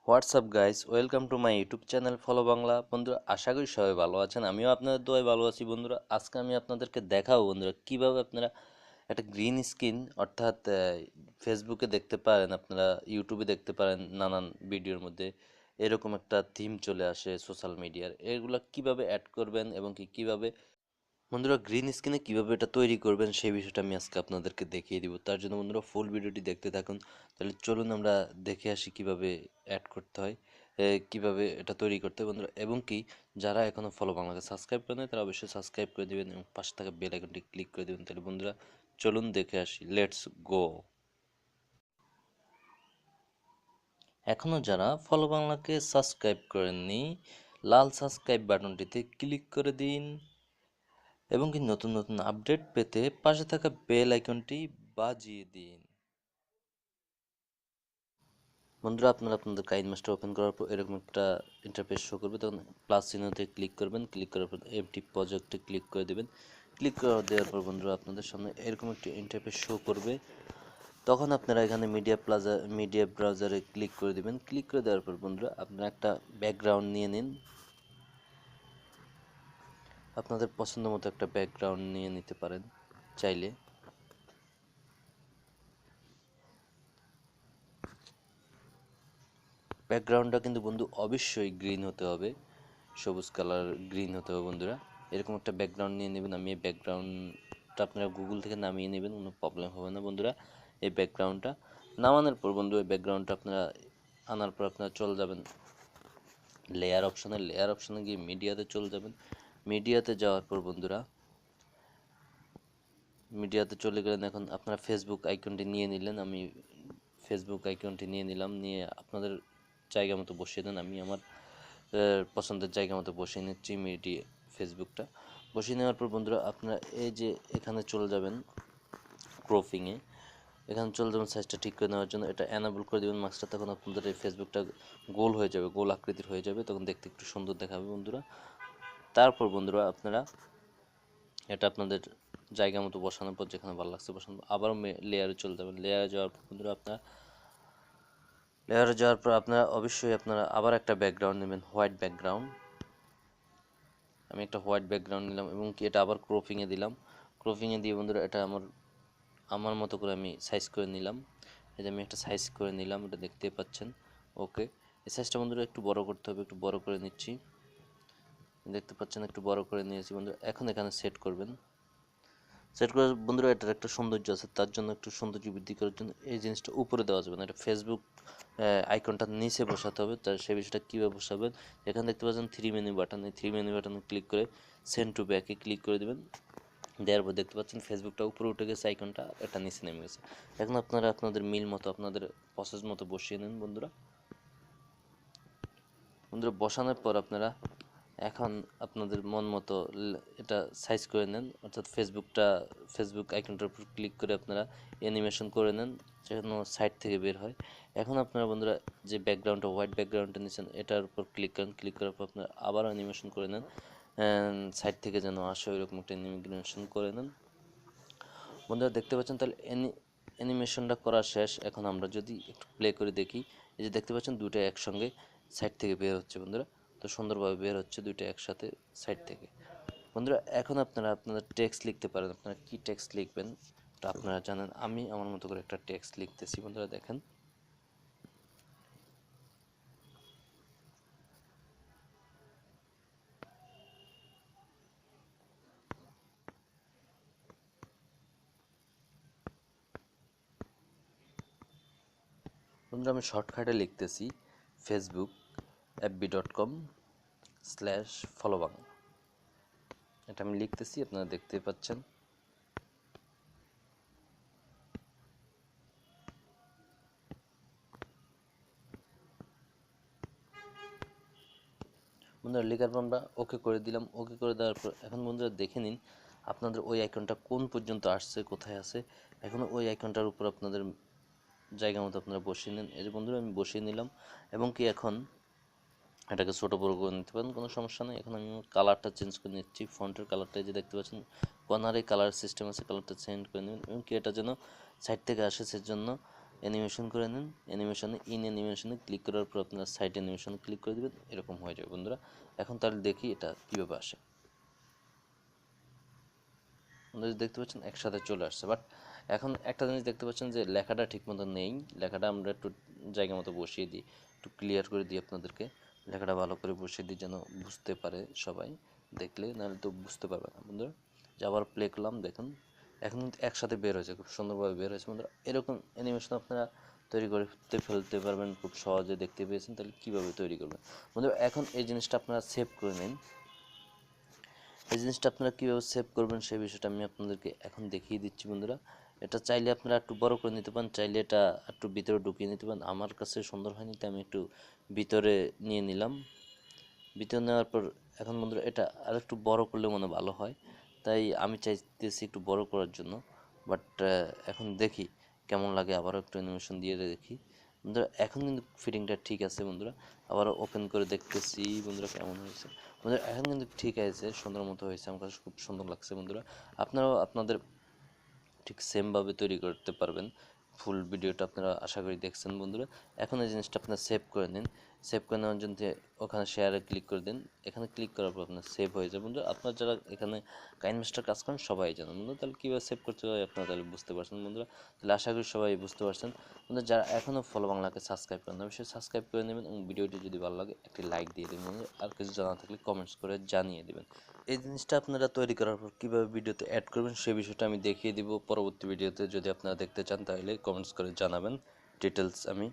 WhatsApp guys, welcome to my YouTube channel follow Bangla. বন্ধুরা, আশা করি সবাই ভালো আছেন। আমিও আপনাদের দোয়ায় ভালো আছি। বন্ধুরা, আজকে আমি আপনাদেরকে দেখাবো বন্ধুরা কীভাবে আপনারা একটা গ্রিন স্ক্রিন অর্থাৎ ফেসবুকে দেখতে পারেন, আপনারা ইউটিউবে দেখতে পারেন নানান ভিডিওর মধ্যে এরকম একটা থিম চলে আসে সোশ্যাল মিডিয়ার। এগুলো কিভাবে অ্যাড করবেন এবং কীভাবে বন্ধুরা গ্রিন স্ক্রিনে কীভাবে এটা তৈরি করবেন সেই বিষয়টা আমি আজকে আপনাদেরকে দেখিয়ে দিব। তার জন্য বন্ধুরা ফুল ভিডিওটি দেখতে থাকুন। তাহলে চলুন আমরা দেখে আসি কিভাবে অ্যাড করতে হয়, কিভাবে এটা তৈরি করতে হয় বন্ধুরা। এবং যারা এখনও ফলো বাংলাকে সাবস্ক্রাইব করেন তারা অবশ্যই সাবস্ক্রাইব করে দেবেন এবং পাশে থাকা বেল আইকনটি ক্লিক করে দেবেন। তাহলে বন্ধুরা চলুন দেখে আসি, লেটস গো। এখনও যারা ফলো বাংলাকে সাবস্ক্রাইব করেননি, লাল সাবস্ক্রাইব বাটনটিতে ক্লিক করে দিন এবং নতুন নতুন আপডেট পেতে পাশে থাকা বেল আইকনটি বাজিয়ে দিন। বন্ধুরা, আপনারা আপনাদের কাইন মাস্টার ওপেন করার পর এরকম একটা ইন্টারফেস শো করবে। তখন প্লাস চিহ্নতে ক্লিক করবেন, ক্লিক করার পর এমটি প্রজেক্টে ক্লিক করে দেবেন। ক্লিক করে দেওয়ার পর বন্ধুরা আপনাদের সামনে এরকম একটি ইন্টারফেস শো করবে। তখন আপনারা এখানে মিডিয়া ব্রাউজারে ক্লিক করে দেবেন। ক্লিক করে দেওয়ার পর বন্ধুরা আপনারা একটা ব্যাকগ্রাউন্ড নিয়ে নিন। আপনাদের পছন্দ মতো একটা ব্যাকগ্রাউন্ড নিয়ে নিতে পারেন চাইলে। ব্যাকগ্রাউন্ডটা কিন্তু বন্ধু অবশ্যই গ্রিন হতে হবে, সবুজ কালার গ্রিন হতে হবে বন্ধুরা। এরকম একটা ব্যাকগ্রাউন্ড নিয়ে নেবেন। আমি এই ব্যাকগ্রাউন্ডটা আপনারা গুগল থেকে নামিয়ে নেবেন, কোনো প্রবলেম হবে না বন্ধুরা। এই ব্যাকগ্রাউন্ডটা নামানোর পর বন্ধু এই ব্যাকগ্রাউন্ডটা আপনারা আনার পর আপনারা চলে যাবেন লেয়ার অপশানে গিয়ে মিডিয়াতে চলে যাবেন। মিডিয়াতে যাওয়ার পর বন্ধুরা মিডিয়াতে চলে গেলেন। এখন আপনারা ফেসবুক আইকনটি নিয়ে নিলেন। আমি ফেসবুক আইকনটি নিয়ে নিলাম, নিয়ে আপনাদের জায়গা মতো বসিয়ে দেন। আমি আমার পছন্দের জায়গা মতো বসিয়ে নিচ্ছি ফেসবুকটা। বসিয়ে নেওয়ার পর বন্ধুরা আপনারা এই যে এখানে চলে যাবেন ক্রপিংয়ে। এখানে চলে যাবেন সাইজটা ঠিক করে নেওয়ার জন্য, এটা অ্যানাবল করে দেবেন মাস্কটা। তখন আপনাদের এই ফেসবুকটা গোল হয়ে যাবে, গোল আকৃতির হয়ে যাবে, তখন দেখতে একটু সুন্দর দেখাবে বন্ধুরা। তারপর বন্ধুরা আপনারা এটা আপনাদের জায়গা মতো বসানোর পর যেখানে ভালো লাগছে বসানো, আবারও লেয়ারে চলে যাবেন। লেয়ারে যাওয়ার পর আপনারা অবশ্যই আপনারা আবার একটা ব্যাকগ্রাউন্ড নেবেন, হোয়াইট ব্যাকগ্রাউন্ড। আমি একটা হোয়াইট ব্যাকগ্রাউন্ড নিলাম এবং এটা আবার ক্রপিংয়ে দিলাম। ক্রপিংয়ে দিয়ে বন্ধুরা এটা আমার মতো করে আমি সাইজ করে নিলাম। এই যে আমি একটা সাইজ করে নিলাম, এটা দেখতেই পাচ্ছেন। ওকে, এই সাইজটা বন্ধুরা একটু বড় করতে হবে, একটু বড় করে নিচ্ছি। দেখতে পাচ্ছেন একটু বড় করে নিয়েছি বন্ধুরা। এখন এখানে সেট করবেন। সেট করে বন্ধুরা এটার একটা সৌন্দর্য আছে, তার জন্য একটু সৌন্দর্য বৃদ্ধি করার জন্য এই জিনিসটা উপরে দেওয়া যাবে না, এটা ফেসবুক আইকনটা নিচে বসাতে হবে। তার সেই বিষয়টা কীভাবে বসাবেন, এখানে দেখতে পাচ্ছেন থ্রি মেনু বাটন। এই থ্রি মেনু বাটনে ক্লিক করে সেন্ড টু ব্যাকে ক্লিক করে দেবেন। দেওয়ার পর দেখতে পাচ্ছেন ফেসবুকটা উপরে উঠে গেছে, আইকনটা এটা নিচে নেমে গেছে। এখন আপনারা আপনাদের মিল মতো আপনাদের প্রসেস মতো বসিয়ে নেন বন্ধুরা। বসানোর পর আপনারা এখন আপনাদের মন মতো এটা সাইজ করে নেন, অর্থাৎ ফেসবুক আইকনটার উপর ক্লিক করে আপনারা অ্যানিমেশন করে নেন যেন সাইড থেকে বের হয়। এখন আপনারা বন্ধুরা যে ব্যাকগ্রাউন্ডটা হোয়াইট ব্যাকগ্রাউন্ডটা নিচ্ছেন এটার উপর ক্লিক করেন। ক্লিক করার পর আপনারা আবার অ্যানিমেশন করে নেন, সাইড থেকে যেন আসে ওইরকম একটা অ্যানিমেশন করে নেন বন্ধুরা। দেখতে পাচ্ছেন তাহলে অ্যানিমেশনটা করা শেষ। এখন আমরা যদি একটু প্লে করে দেখি, এই যে দেখতে পাচ্ছেন দুটো একসঙ্গে সাইড থেকে বের হচ্ছে বন্ধুরা। তো সুন্দরভাবে বের হচ্ছে দুটো একসাথে সাইড থেকে বন্ধুরা। এখন আপনারা আপনাদের টেক্সট লিখতে পারেন। আপনারা কি টেক্সট লিখবেন এটা আপনারা জানেন। আমি আমার মতো করে একটা টেক্সট লিখতেছি বন্ধুরা, দেখেন। বন্ধুরা আমি শর্টকাটে লিখতেছি ফেসবুক fb.com/ফলোবাংলা। এটা আমি লিখতেছি, আপনারা দেখতে পাচ্ছেন। বন্ধুরা লেখার পর আমরা ওকে করে দিলাম। ওকে করে দেওয়ার পর এখন বন্ধুরা দেখে নিন আপনাদের ওই আইকনটা কোন পর্যন্ত আসছে, কোথায় আছে। এখন ওই আইকনটার উপর আপনাদের জায়গা মতো আপনারা বসিয়ে নিন। এই যে বন্ধুরা আমি বসিয়ে নিলাম এবং এখন এটাকে ছোটো বড়ো করে নিতে পারেন, কোনো সমস্যা নেই। এখন আমি কালারটা চেঞ্জ করে নিচ্ছি, ফন্টের কালারটা যে দেখতে পাচ্ছেন কর্নারে কালার সিস্টেম আছে, কালারটা চেঞ্জ করে নেবেন এবং এটা যেন সাইড থেকে আসে সেজন্য অ্যানিমেশন করে নিন, অ্যানিমেশনে অ্যানিমেশনে ক্লিক করার পর আপনারা সাইড অ্যানিমেশনে ক্লিক করে দেবেন, এরকম হয়ে যাবে বন্ধুরা। এখন তাহলে দেখি এটা কীভাবে আসে। বন্ধুরা দেখতে পাচ্ছেন একসাথে চলে আসছে, বাট এখন একটা জিনিস দেখতে পাচ্ছেন যে লেখাটা ঠিক মতো নেই। লেখাটা আমরা একটু জায়গা মতো বসিয়ে দিই, একটু ক্লিয়ার করে দিই আপনাদেরকে, লেখাটা ভালো করে বসিয়ে দিই যেন বুঝতে পারে সবাই, দেখলে নাহলে তো বুঝতে পারবে না বন্ধুরা। যে আবার প্লে করলাম, দেখুন এখন কিন্তু একসাথে বের হয়েছে, খুব সুন্দরভাবে বের হয়েছে বন্ধুরা। এরকম অ্যানিমেশন আপনারা তৈরি করতে ফেলতে পারবেন খুব সহজে, দেখতে পেয়েছেন। তাহলে কীভাবে তৈরি করবেন বন্ধুরা, এখন এই জিনিসটা আপনারা সেভ করে নিন। এই জিনিসটা আপনারা কীভাবে সেভ করবেন সেই বিষয়টা আমি আপনাদেরকে এখন দেখিয়ে দিচ্ছি বন্ধুরা। এটা চাইলে আপনারা একটু বড় করে নিতে পারেন, চাইলে এটা একটু ভিতরে ঢুকিয়ে নিতে পারেন। আমার কাছে সুন্দর হয়নি তাই আমি একটু ভিতরে নিয়ে নিলাম। ভিতরে নেওয়ার পর এখন বন্ধুরা এটা আর একটু বড় করলে মনে ভালো হয়, তাই আমি চাইতেছি একটু বড় করার জন্য। বাট এখন দেখি কেমন লাগে, আবারও একটু অ্যানিমেশন দিয়ে দেখি বন্ধুরা। এখন কিন্তু ফিটিংটা ঠিক আছে বন্ধুরা, আবারও ওপেন করে দেখতেছি বন্ধুরা কেমন হয়েছে। বন্ধুরা এখন কিন্তু ঠিক আছে, সুন্দর মতো হয়েছে, আমার কাছে খুব সুন্দর লাগছে বন্ধুরা। আপনারাও আপনাদের ঠিক সেমভাবে তৈরি করতে পারবেন। ফুল ভিডিওটা আপনারা আশা করি দেখছেন বন্ধুরা। এখন এই জিনিসটা আপনারা সেভ করে নিন। সেভ করে নেওয়ার জন্য ওখানে শেয়ারে ক্লিক করে দিন, এখানে ক্লিক করার পর আপনার সেভ হয়ে যাবে বন্ধুরা। আপনারা যারা এখানে কাইনমাস্টার কাজ করেন সবাই জানেন বন্ধুরা, তাহলে কীভাবে সেভ করতে হয় আপনারা তাহলে বুঝতে পারছেন বন্ধুরা। তাহলে আশা করি সবাই বুঝতে পারছেন বন্ধুরা। যারা এখনও ফলো বাংলাকে সাবস্ক্রাইব করেন অবশ্যই সাবস্ক্রাইব করে নেবেন, এবং ভিডিওটি যদি ভালো লাগে একটি লাইক দিয়ে দেবেন বন্ধুরা। আর কিছু জানা থাকলে কমেন্টস করে জানিয়ে দেবেন। এই জিনিসটা আপনারা তৈরি করার পর কীভাবে ভিডিওতে অ্যাড করবেন সেই বিষয়টা আমি দেখিয়ে দিব পরবর্তী ভিডিওতে। যদি আপনারা দেখতে চান তাহলে কমেন্টস করে জানাবেন, ডিটেলস আমি